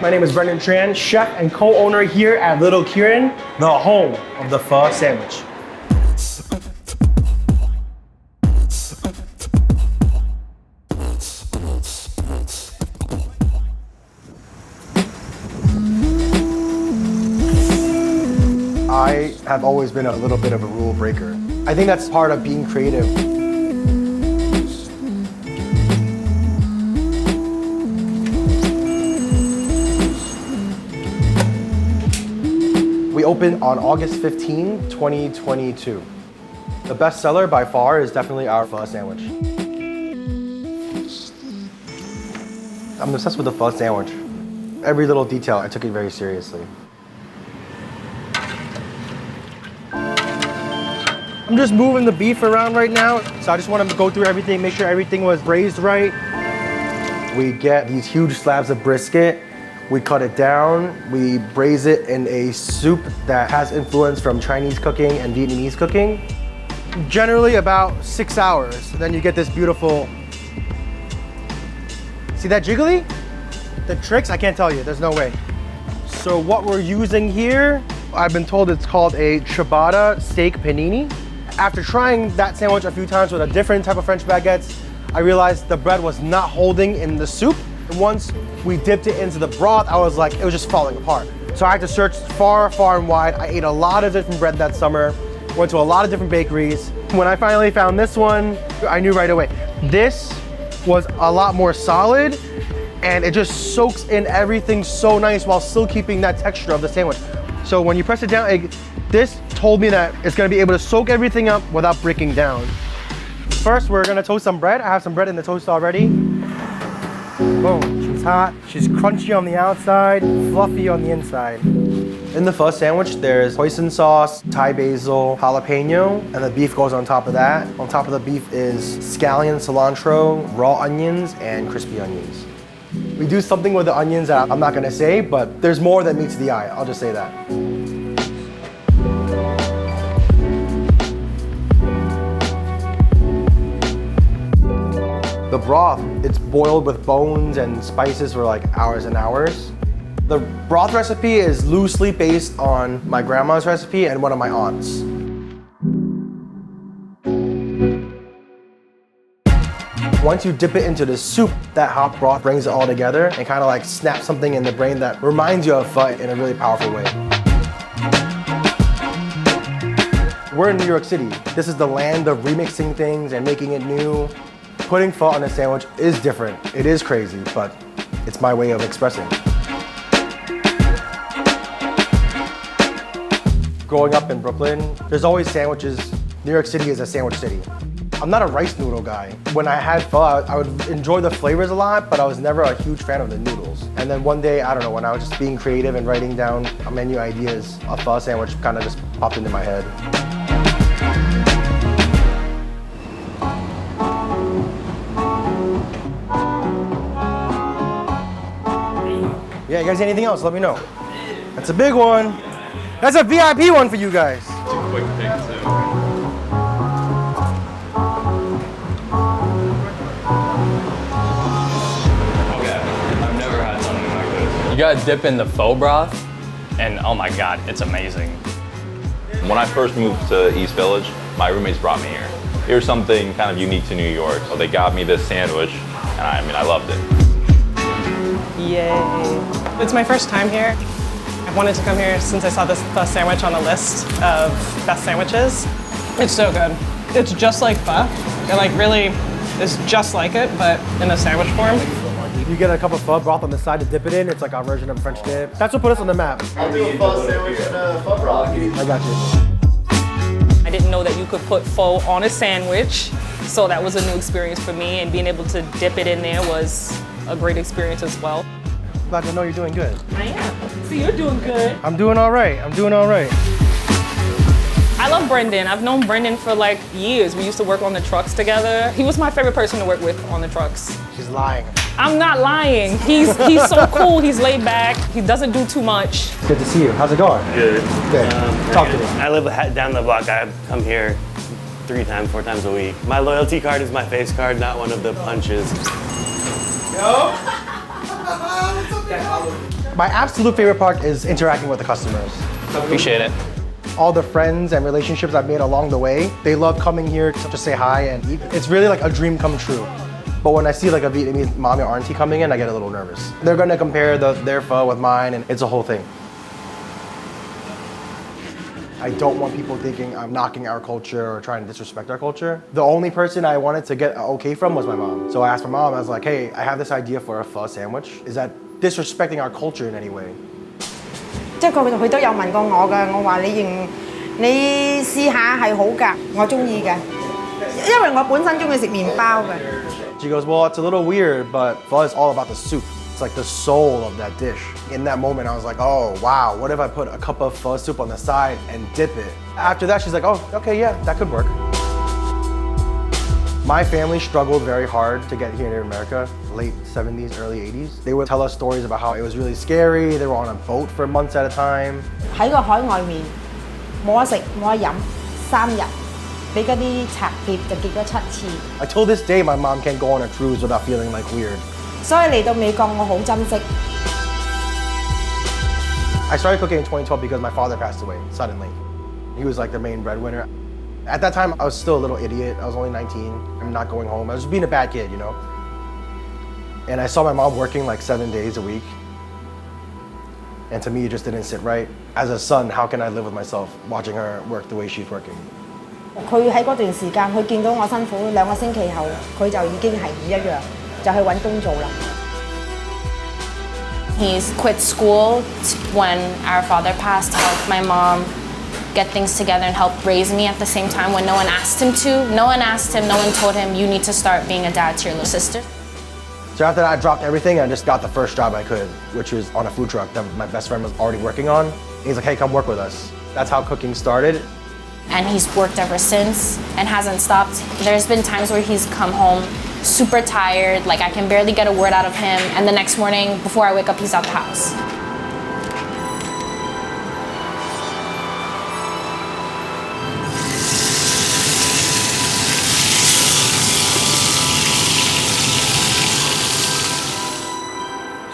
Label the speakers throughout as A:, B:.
A: My name is Brendan Tran, chef and co-owner here at Little Kirin, the home of the pho sandwich. I have always been a little bit of a rule breaker. I think that's part of being creative. We opened on August 15, 2022. The best seller by far is definitely our pho sandwich. I'm obsessed with the pho sandwich. Every little detail, I took it very seriously. I'm just moving the beef around right now, so I just want to go through everything, make sure everything was braised right. We get these huge slabs of brisket. We cut it down, we braise it in a soup that has influence from Chinese cooking and Vietnamese cooking. Generally about 6 hours, then you get this beautiful, see that jiggly? The tricks, I can't tell you, there's no way. So what we're using here, I've been told it's called a ciabatta steak panini. After trying that sandwich a few times with a different type of French baguettes, I realized the bread was not holding in the soup. Once we dipped it into the broth, I was like, it was just falling apart. So I had to search far, far and wide. I ate a lot of different bread that summer, went to a lot of different bakeries. When I finally found this one, I knew right away. This was a lot more solid and it just soaks in everything so nice while still keeping that texture of the sandwich. So when you press it down, this told me that it's gonna be able to soak everything up without breaking down. First, we're gonna toast some bread. I have some bread in the toast already. Boom, she's hot. She's crunchy on the outside, fluffy on the inside. In the pho sandwich, there's hoisin sauce, Thai basil, jalapeno, and the beef goes on top of that. On top of the beef is scallion, cilantro, raw onions, and crispy onions. We do something with the onions that I'm not gonna say, but there's more that meets the eye, I'll just say that. The broth, it's boiled with bones and spices for like hours and hours. The broth recipe is loosely based on my grandma's recipe and one of my aunts. Once you dip it into the soup, that hot broth brings it all together and kind of like snaps something in the brain that reminds you of pho in a really powerful way. We're in New York City. This is the land of remixing things and making it new. Putting pho on a sandwich is different. It is crazy, but it's my way of expressing. Growing up in Brooklyn, there's always sandwiches. New York City is a sandwich city. I'm not a rice noodle guy. When I had pho, I would enjoy the flavors a lot, but I was never a huge fan of the noodles. And then one day, I don't know, when I was just being creative and writing down menu ideas, a pho sandwich kind of just popped into my head. Yeah, you guys need anything else, let me know. That's a big one. That's a VIP one for you guys.
B: It's a quick pick too. Okay, I've never had something like this. You gotta dip in the pho broth, and oh my God, it's amazing.
C: When I first moved to East Village, my roommates brought me here. Here's something kind of unique to New York, so they got me this sandwich, and I loved it.
D: Yay. It's my first time here. I've wanted to come here since I saw this pho sandwich on a list of best sandwiches. It's so good. It's just like pho. It like really is just like it, but in a sandwich form.
A: You get a cup of pho broth on the side to dip it in. It's like our version of French dip. That's what put us on the map.
E: I'll do a pho sandwich and a pho broth.
A: I got you.
D: I didn't know that you could put pho on a sandwich, so that was a new experience for me, and being able to dip it in there was a great experience as well.
A: Glad to know you're doing good.
D: I am. See, you're doing good.
A: I'm doing all right. I'm doing all right.
D: I love Brendan. I've known Brendan for like years. We used to work on the trucks together. He was my favorite person to work with on the trucks.
A: She's lying.
D: I'm not lying. He's so cool. He's laid back. He doesn't do too much.
A: Good to see you. How's it going?
E: Good.
A: Good. Talk to me.
E: I live down the block. I come here 4 times a week. My loyalty card is my face card, not one of the punches.
A: Yo. My absolute favorite part is interacting with the customers.
B: Appreciate it.
A: All the friends and relationships I've made along the way, they love coming here to just say hi and eat. It's really like a dream come true. But when I see like a Vietnamese mommy or auntie coming in, I get a little nervous. They're gonna compare their pho with mine, and it's a whole thing. I don't want people thinking I'm knocking our culture or trying to disrespect our culture. The only person I wanted to get an okay from was my mom. So I asked my mom, I was like, hey, I have this idea for a pho sandwich. Is that disrespecting our culture in any way?
F: 即係佢都有問過我㗎，我話你試下係好㗎，我中意嘅，因為我本身中意食麵包嘅。
A: She goes, well, it's a little weird, but pho is all about the soup. It's like the soul of that dish. In that moment, I was like, oh, wow, what if I put a cup of pho soup on the side and dip it? After that, she's like, oh, okay, yeah, that could work. My family struggled very hard to get here in America, late 70s, early 80s. They would tell us stories about how it was really scary. They were on a boat for months at a time.
F: 喺個海外面冇得食冇得飲3日，俾嗰啲賊劫就劫咗7次。
A: Until this day, my mom can't go on a cruise without feeling like weird.
F: 所以嚟到美國，我好珍惜。
A: I started cooking in 2012 because my father passed away suddenly. He was like the main breadwinner. At that time, I was still a little idiot. I was only 19. I'm not going home. I was just being a bad kid, you know? And I saw my mom working like 7 days a week. And to me, it just didn't sit right. As a son, how can I live with myself watching her work the way she's working?
F: 佢喺嗰段時間，佢見到我辛苦2個星期後，佢就已經係唔一樣，就去揾工做啦。
G: He's quit school when our father passed to help my mom get things together and help raise me at the same time when no one asked him to. No one asked him, no one told him, you need to start being a dad to your little sister.
A: So after that, I dropped everything and I just got the first job I could, which was on a food truck that my best friend was already working on. He's like, hey, come work with us. That's how cooking started.
G: And he's worked ever since and hasn't stopped. There's been times where he's come home super tired, like I can barely get a word out of him, and the next morning, before I wake up, he's out the house.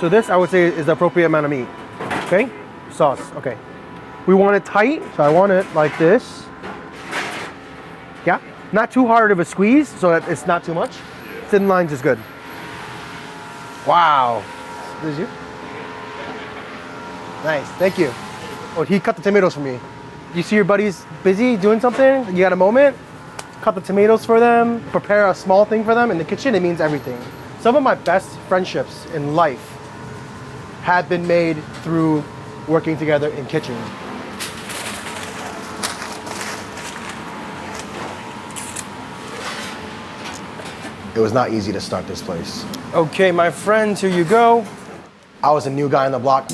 A: So this, I would say, is the appropriate amount of meat. Okay? Sauce, okay. We want it tight, so I want it like this. Yeah? Not too hard of a squeeze, so that it's not too much. Thin lines is good. Wow. This is you? Nice, thank you. Oh, he cut the tomatoes for me. You see your buddies busy doing something? You got a moment? Cut the tomatoes for them, prepare a small thing for them. In the kitchen, it means everything. Some of my best friendships in life have been made through working together in kitchens. It was not easy to start this place. Okay, my friends, here you go. I was a new guy on the block.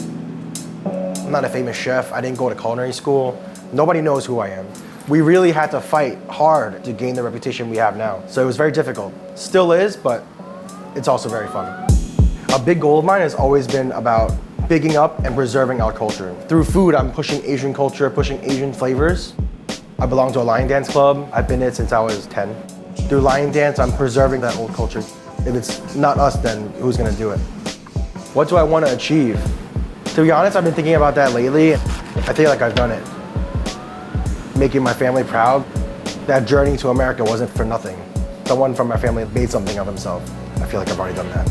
A: I'm not a famous chef. I didn't go to culinary school. Nobody knows who I am. We really had to fight hard to gain the reputation we have now. So it was very difficult. Still is, but it's also very fun. A big goal of mine has always been about bigging up and preserving our culture. Through food, I'm pushing Asian culture, pushing Asian flavors. I belong to a line dance club. I've been in it since I was 10. Through line dance, I'm preserving that old culture. If it's not us, then who's gonna do it? What do I want to achieve? To be honest, I've been thinking about that lately. I feel like I've done it. Making my family proud. That journey to America wasn't for nothing. Someone from my family made something of himself. I feel like I've already done that.